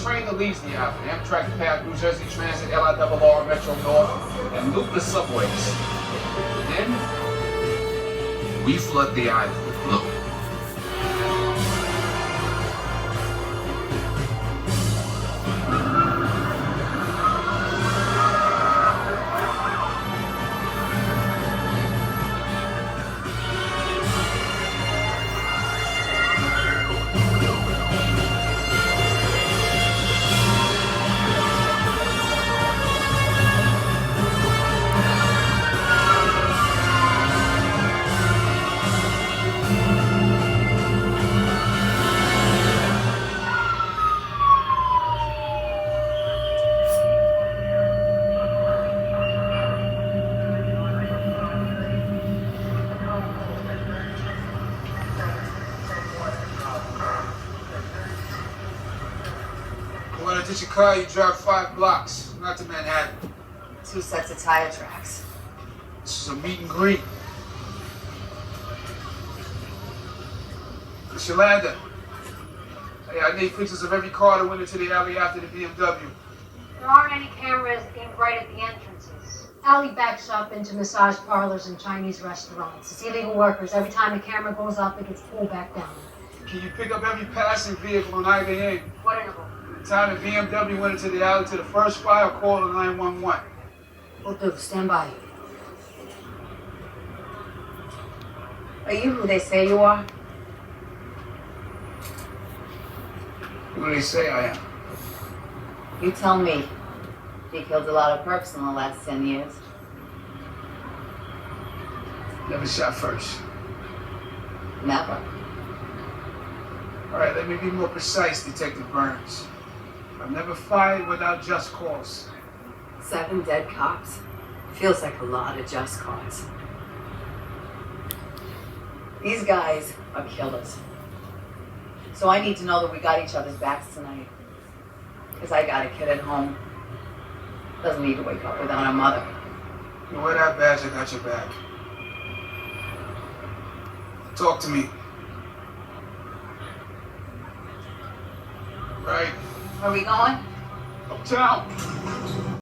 train that leaves the alley. Amtrak Path, New Jersey Transit, LIRR, Metro North, and loop the subways. Then, we flood the island with blue. When I ditch your car, you drive 5 blocks, not to Manhattan. 2 sets of tire tracks. This is a meet and greet. It's Yolanda. Hey, I need pictures of every car that went into the alley after the BMW. There aren't any cameras aimed right at the entrances. Alley backs up into massage parlors and Chinese restaurants. It's illegal workers. Every time a camera goes up, it gets pulled back down. Can you pick up every passing vehicle on either end? What interval? The time the BMW went into the alley to the first fire, call to 911. Will do. Stand by. Are you who they say you are? Who do they say I am? You tell me. You killed a lot of perps in the last 10 years. Never shot first. Never. All right, let me be more precise, Detective Burns. I've never fired without just cause. 7 dead cops. Feels like a lot of just cause. These guys are killers. So I need to know that we got each other's backs tonight. Because I got a kid at home. Doesn't need to wake up without a mother. You wear that badge, I got your back. Talk to me. Right. Where are we going? Uptown.